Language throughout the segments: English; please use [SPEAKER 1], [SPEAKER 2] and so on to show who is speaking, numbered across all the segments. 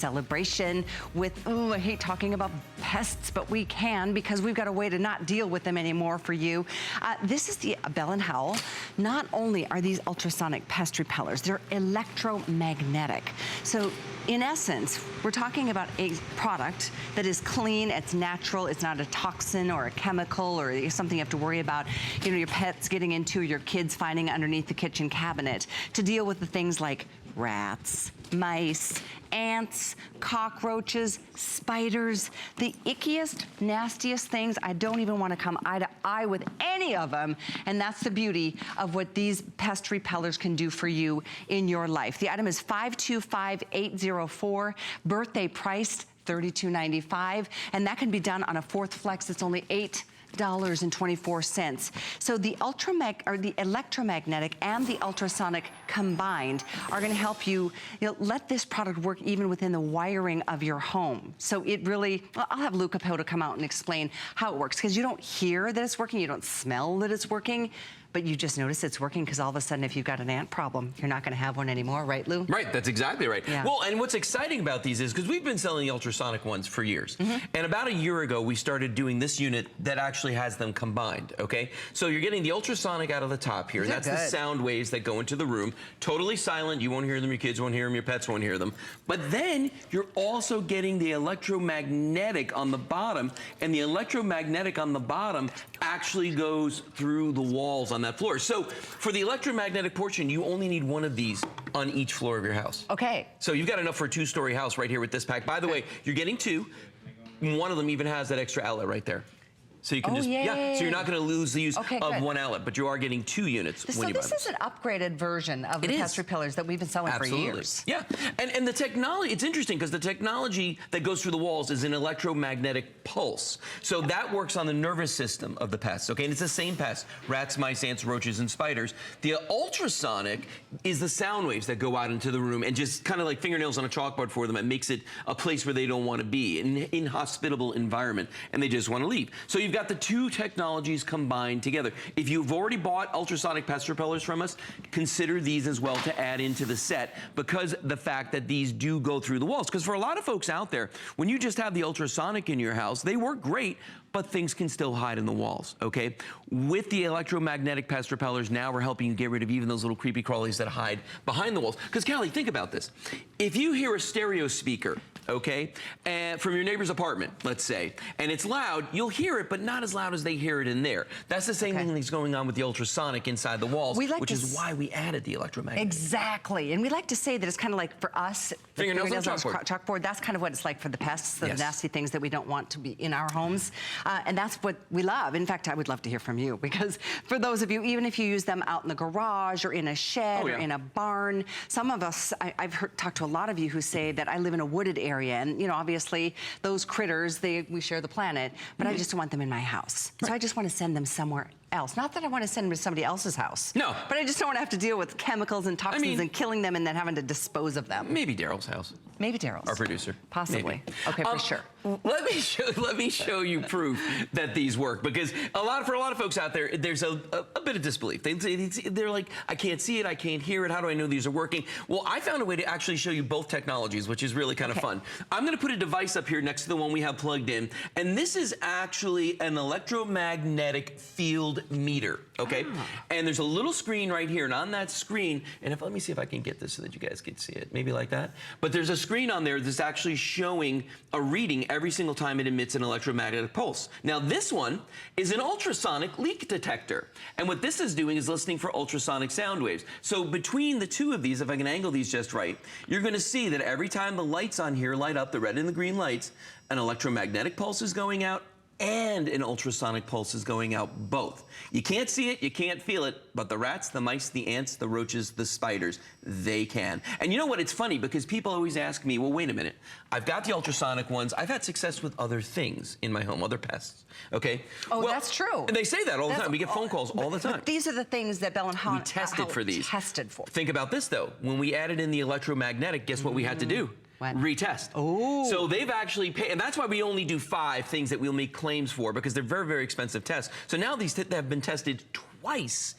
[SPEAKER 1] celebration with, oh, I hate talking about pests, but we can because we've got a way to not deal with them anymore for you. This is the Bell & Howell. Not only are these ultrasonic pest repellers, they're electromagnetic. So in essence, we're talking about a product that is clean, it's natural, it's not a toxin or a chemical or something you have to worry about, you know, your pets getting into, your kids finding underneath the kitchen cabinet, to deal with the things like rats, mice, ants, cockroaches, spiders, the ickiest, nastiest things. I don't even want to come eye to eye with any of them. And that's the beauty of what these pest repellers can do for you in your life. The item is 525804, birthday priced $32.95, and that can be done on a fourth flex. It's only $8.24. So the electromagnetic and the ultrasonic combined are going to help you, let this product work even within the wiring of your home. So it really, I'll have Lou Capote come out and explain how it works, because you don't hear that it's working, you don't smell that it's working, but you just notice it's working because all of a sudden if you've got an ant problem, you're not going to have one anymore, right, Lou?
[SPEAKER 2] Right, that's exactly right. Yeah. Well, and what's exciting about these is, because we've been selling the ultrasonic ones for years, and about a year ago we started doing this unit that actually has them combined, okay? So you're getting the ultrasonic out of the top here, and that's the sound waves that go into the room, totally silent, you won't hear them, your kids won't hear them, your pets won't hear them, but then you're also getting the electromagnetic on the bottom, and the electromagnetic on the bottom actually goes through the walls on that floor. So for the electromagnetic portion, you only need one of these on each floor of your house.
[SPEAKER 1] Okay.
[SPEAKER 2] So you've got enough for a two-story house right here with this pack. By the way, you're getting two. One of them even has that extra outlet right there. So you can so you're not going to lose the use of one outlet, but you are getting two units when you buy
[SPEAKER 1] this is an upgraded version of the pest repellers that we've been selling for years.
[SPEAKER 2] Yeah, and the technology, it's interesting because the technology that goes through the walls is an electromagnetic pulse. So that works on the nervous system of the pests, okay? And it's the same pests, rats, mice, ants, roaches, and spiders. The ultrasonic is the sound waves that go out into the room and just kind of like fingernails on a chalkboard for them. It makes it a place where they don't want to be, an inhospitable environment, and they just want to leave. So you've got the two technologies combined together. If you've already bought ultrasonic pest repellers from us, consider these as well to add into the set, because the fact that these do go through the walls. Because for a lot of folks out there, when you just have the ultrasonic in your house, they work great, but things can still hide in the walls, okay? With the electromagnetic pest repellers, now we're helping you get rid of even those little creepy crawlies that hide behind the walls. Because Callie, think about this. If you hear a stereo speaker, okay, and from your neighbor's apartment, let's say, and it's loud, you'll hear it, but not as loud as they hear it in there. That's the same thing that's going on with the ultrasonic inside the walls, which is why we added the electromagnetic.
[SPEAKER 1] Exactly, and we like to say that it's kind of like for us,
[SPEAKER 2] fingernails on
[SPEAKER 1] chalkboard. That's kind of what it's like for the pests, the nasty things that we don't want to be in our homes. And that's what we love. In fact, I would love to hear from you, because for those of you, even if you use them out in the garage or in a shed or in a barn, some of us, I've talked to a lot of you who say that I live in a wooded area, and obviously those critters, we share the planet, but I just don't want them in my house. So I just want to send them somewhere else. Not that I want to send them to somebody else's house. No. But I just don't want to have to deal with chemicals and toxins and killing them and then having to dispose of them.
[SPEAKER 2] Maybe Daryl's house.
[SPEAKER 1] Maybe Daryl's.
[SPEAKER 2] Our producer.
[SPEAKER 1] Possibly. Maybe. Okay, for sure.
[SPEAKER 2] Let me show you proof that these work, because for a lot of folks out there, there's a bit of disbelief. They're like, I can't see it, I can't hear it, how do I know these are working? Well, I found a way to actually show you both technologies, which is really kind of fun. I'm going to put a device up here next to the one we have plugged in, and this is actually an electromagnetic field meter, okay? And there's a little screen right here, and on that screen, and let me see if I can get this so that you guys can see it, maybe like that. But there's a screen on there that's actually showing a reading every single time it emits an electromagnetic pulse. Now this one is an ultrasonic leak detector, and what this is doing is listening for ultrasonic sound waves. So between the two of these, if I can angle these just right, you're going to see that every time the lights on here light up, the red and the green lights, an electromagnetic pulse is going out and an ultrasonic pulse is going out, both. You can't see it, you can't feel it, but the rats, the mice, the ants, the roaches, the spiders, they can. And you know what, it's funny, because people always ask me, well, wait a minute, I've got the ultrasonic ones, I've had success with other things in my home, other pests, okay?
[SPEAKER 1] Oh, well, that's true.
[SPEAKER 2] And they say that all the time, we get phone calls all the time.
[SPEAKER 1] But these are the things that Bell & Howell
[SPEAKER 2] tested for these.
[SPEAKER 1] Tested for.
[SPEAKER 2] Think about this though, when we added in the electromagnetic, guess what we had to do? Retest.
[SPEAKER 1] Oh.
[SPEAKER 2] So they've actually paid, and that's why we only do 5 things that we'll make claims for, because they're very, very expensive tests. So now these have been tested twice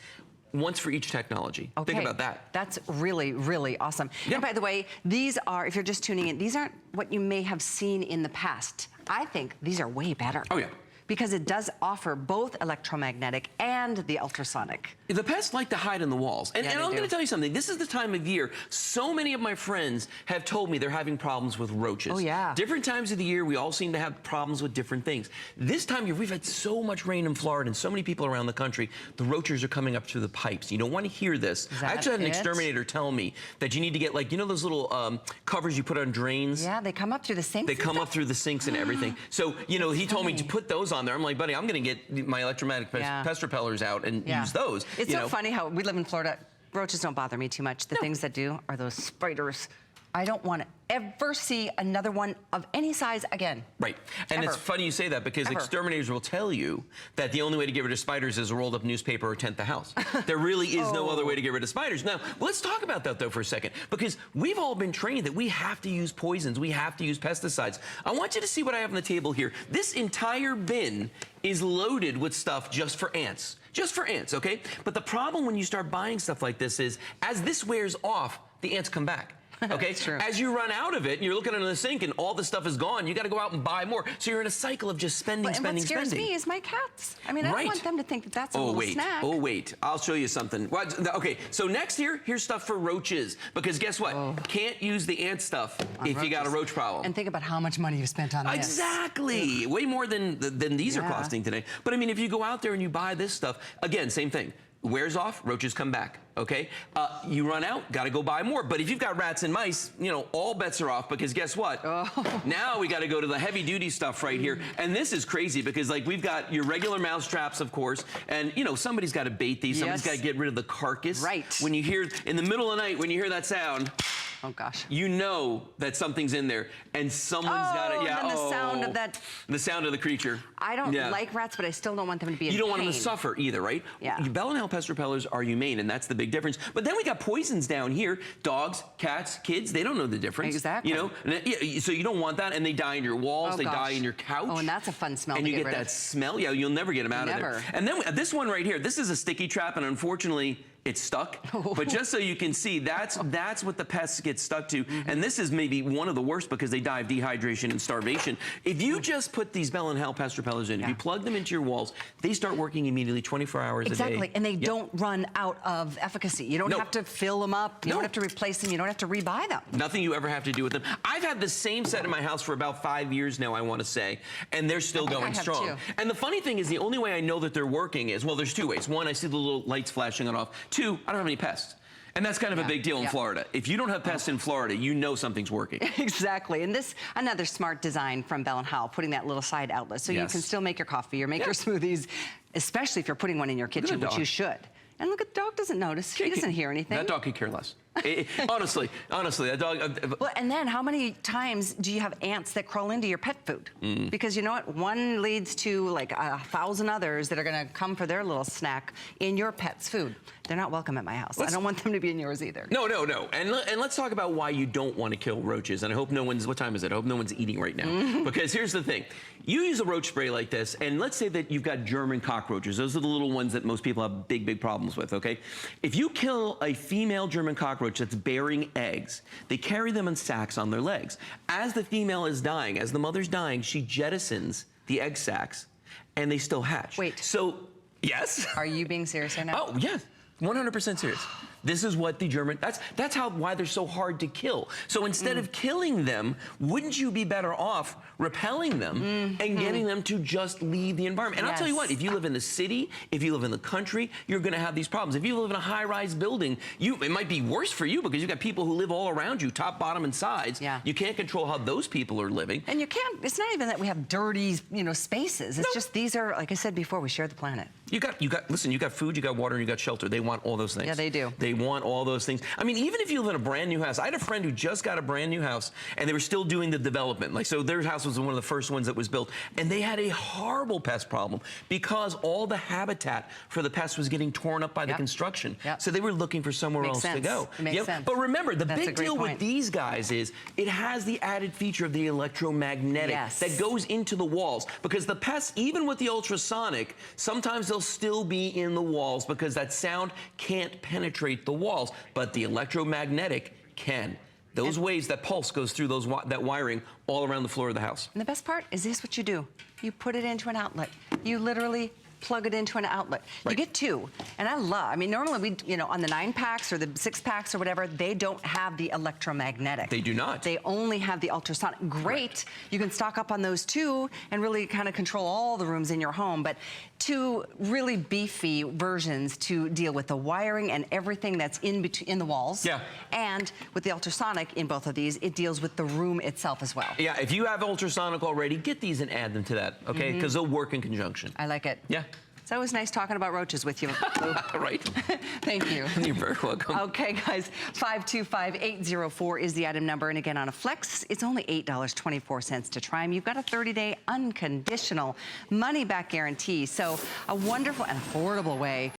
[SPEAKER 2] once for each technology.
[SPEAKER 1] Okay.
[SPEAKER 2] Think about that.
[SPEAKER 1] That's really, really awesome.
[SPEAKER 2] Yeah.
[SPEAKER 1] And by the way, these are, if you're just tuning in, these aren't what you may have seen in the past. I think these are way better.
[SPEAKER 2] Oh, yeah.
[SPEAKER 1] Because it does offer both electromagnetic and the ultrasonic.
[SPEAKER 2] The pests like to hide in the walls. And,
[SPEAKER 1] Yeah,
[SPEAKER 2] and
[SPEAKER 1] they
[SPEAKER 2] I'm
[SPEAKER 1] do.
[SPEAKER 2] going to tell you something. This is the time of year. So many of my friends have told me they're having problems with roaches.
[SPEAKER 1] Oh, yeah.
[SPEAKER 2] Different times of the year, we all seem to have problems with different things. This time of year, we've had so much rain in Florida and so many people around the country, the roaches are coming up through the pipes. You don't want to hear this.
[SPEAKER 1] Is
[SPEAKER 2] I
[SPEAKER 1] that
[SPEAKER 2] actually had an
[SPEAKER 1] it?
[SPEAKER 2] exterminator tell me that you need to get, like, you know those little covers you put on drains?
[SPEAKER 1] Yeah, they come up through the sinks.
[SPEAKER 2] They come up through the sinks and everything. So, you know, he told me to put those on there. I'm like, buddy, I'm going to get my electromagnetic pest repellers out and use those.
[SPEAKER 1] It's so funny how we live in Florida. Roaches don't bother me too much. The things that do are those spiders. I don't want to ever see another one of any size again.
[SPEAKER 2] Right. And
[SPEAKER 1] Ever.
[SPEAKER 2] it's funny you say that because
[SPEAKER 1] Ever.
[SPEAKER 2] exterminators will tell you that the only way to get rid of spiders is a rolled up newspaper or tent the house. There really is no other way to get rid of spiders. Now, let's talk about that though for a second, because we've all been trained that we have to use poisons, we have to use pesticides. I want you to see what I have on the table here. This entire bin is loaded with stuff just for ants. Just for ants, okay? But the problem when you start buying stuff like this is, as this wears off, the ants come back. Okay,
[SPEAKER 1] True.
[SPEAKER 2] as you run out of it, and you're looking under the sink, and all the stuff is gone. You got to go out and buy more. So you're in a cycle of just spending,
[SPEAKER 1] And
[SPEAKER 2] spending,
[SPEAKER 1] what scares
[SPEAKER 2] spending.
[SPEAKER 1] me is my cats. I mean, I don't want them to think that that's a little snack.
[SPEAKER 2] Oh, wait. I'll show you something. Okay, so next here, here's stuff for roaches. Because guess what? Can't use the ant stuff if you got a roach problem.
[SPEAKER 1] And think about how much money you spent on this.
[SPEAKER 2] Exactly. Way more than these are costing today. But I mean, if you go out there and you buy this stuff, again, same thing. Wears off, roaches come back, okay? You run out, gotta go buy more. But if you've got rats and mice, you know, all bets are off because guess what? Now we gotta go to the heavy duty stuff right here. And this is crazy because like we've got your regular mouse traps, of course, and you know, somebody's gotta bait these, somebody's gotta get rid of the carcass.
[SPEAKER 1] Right.
[SPEAKER 2] When you hear, in the middle of the night, when you hear that sound,
[SPEAKER 1] oh gosh.
[SPEAKER 2] you know that something's in there and someone's got it. Yeah.
[SPEAKER 1] And then the sound of that.
[SPEAKER 2] The sound of the creature.
[SPEAKER 1] I don't like rats, but I still don't want them to be in
[SPEAKER 2] You don't
[SPEAKER 1] pain.
[SPEAKER 2] want them to suffer either, right?
[SPEAKER 1] Yeah.
[SPEAKER 2] Bell and Howell pest repellers are humane, and that's the big difference. But then we got poisons down here. Dogs, cats, kids, they don't know the difference.
[SPEAKER 1] Exactly.
[SPEAKER 2] You know, so you don't want that, and they die in your walls, they die in your couch.
[SPEAKER 1] Oh, and that's a fun smell
[SPEAKER 2] and
[SPEAKER 1] to
[SPEAKER 2] you
[SPEAKER 1] get
[SPEAKER 2] get
[SPEAKER 1] rid
[SPEAKER 2] that
[SPEAKER 1] of.
[SPEAKER 2] smell. Yeah, you'll never get them out of there. And then this one right here, this is a sticky trap, and unfortunately, it's stuck. But just so you can see, that's what the pests get stuck to. And this is maybe one of the worst because they die of dehydration and starvation. If you just put these Bell and Howell pest repellers in, if you plug them into your walls, they start working immediately 24 hours a day.
[SPEAKER 1] Exactly, and they don't run out of efficacy. You don't have to fill them up. You don't have to replace them. You don't have to rebuy them.
[SPEAKER 2] Nothing you ever have to do with them. I've had the same set in my house for about 5 years now, I want to say, and they're still going strong.
[SPEAKER 1] Too.
[SPEAKER 2] And the funny thing is, the only way I know that they're working is, well, there's two ways. One, I see the little lights flashing on off. Two, I don't have any pests. And that's kind of a big deal in Florida. If you don't have pests in Florida, you know something's working.
[SPEAKER 1] Exactly. And this, another smart design from Bell & Howell, putting that little side outlet so you can still make your coffee or make your smoothies, especially if you're putting one in your kitchen, which you should. And look, the dog doesn't notice. He doesn't hear anything.
[SPEAKER 2] That dog could care less. Honestly, that dog.
[SPEAKER 1] Well, and then how many times do you have ants that crawl into your pet food? Because you know what? One leads to like 1,000 others that are going to come for their little snack in your pet's food. They're not welcome at my house. I don't want them to be in yours either.
[SPEAKER 2] No. And let's talk about why you don't want to kill roaches. And I hope no one's, what time is it? I hope no one's eating right now. Because here's the thing. You use a roach spray like this, and let's say that you've got German cockroaches. Those are the little ones that most people have big problems with, okay? If you kill a female German cockroach that's bearing eggs, they carry them in sacks on their legs. As the female is dying, as the mother's dying, she jettisons the egg sacs, and they still hatch.
[SPEAKER 1] Wait.
[SPEAKER 2] So, yes?
[SPEAKER 1] Are you being serious right now?
[SPEAKER 2] Oh, yes. 100% serious. This is what the German, that's why they're so hard to kill. So instead of killing them, wouldn't you be better off repelling them and getting them to just leave the environment? And I'll tell you what, if you live in the city, if you live in the country, you're gonna have these problems. If you live in a high-rise building, it might be worse for you because you've got people who live all around you, top, bottom, and sides.
[SPEAKER 1] Yeah.
[SPEAKER 2] You can't control how those people are living.
[SPEAKER 1] And you can't, it's not even that we have dirty, spaces. It's just, these are, like I said before, we share the planet.
[SPEAKER 2] Listen, you got food, you got water, and you got shelter. They want all those things.
[SPEAKER 1] Yeah, they do.
[SPEAKER 2] They They want all those things. I mean, even if you live in a brand new house, I had a friend who just got a brand new house, and they were still doing the development. Like, so their house was one of the first ones that was built, and they had a horrible pest problem because all the habitat for the pests was getting torn up by the construction. So they were looking for somewhere else to go.
[SPEAKER 1] Makes sense.
[SPEAKER 2] But remember, the big deal with these guys is it has the added feature of the electromagnetic that goes into the walls, because the pests, even with the ultrasonic, sometimes they'll still be in the walls because that sound can't penetrate the walls, but the electromagnetic can. Those waves, that pulse goes through that wiring all around the floor of the house.
[SPEAKER 1] And the best part is this: what you do. You put it into an outlet. You literally plug it into an outlet. You get two. And I mean, normally on the 9-packs or the 6-packs or whatever, they don't have the electromagnetic.
[SPEAKER 2] They do not.
[SPEAKER 1] They only have the ultrasonic. Great. You can stock up on those too and really kind of control all the rooms in your home. But two really beefy versions to deal with the wiring and everything that's in the walls. And with the ultrasonic in both of these, it deals with the room itself as well.
[SPEAKER 2] Yeah, if you have ultrasonic already, get these and add them to that, okay? Because they'll work in conjunction.
[SPEAKER 1] I like it.
[SPEAKER 2] Yeah.
[SPEAKER 1] It's always nice talking about roaches with you.
[SPEAKER 2] Right.
[SPEAKER 1] Thank you.
[SPEAKER 2] You're very welcome.
[SPEAKER 1] Okay, guys, 525804 is the item number. And again, on a Flex, it's only $8.24 to try them. You've got a 30-day unconditional money-back guarantee. So a wonderful and affordable way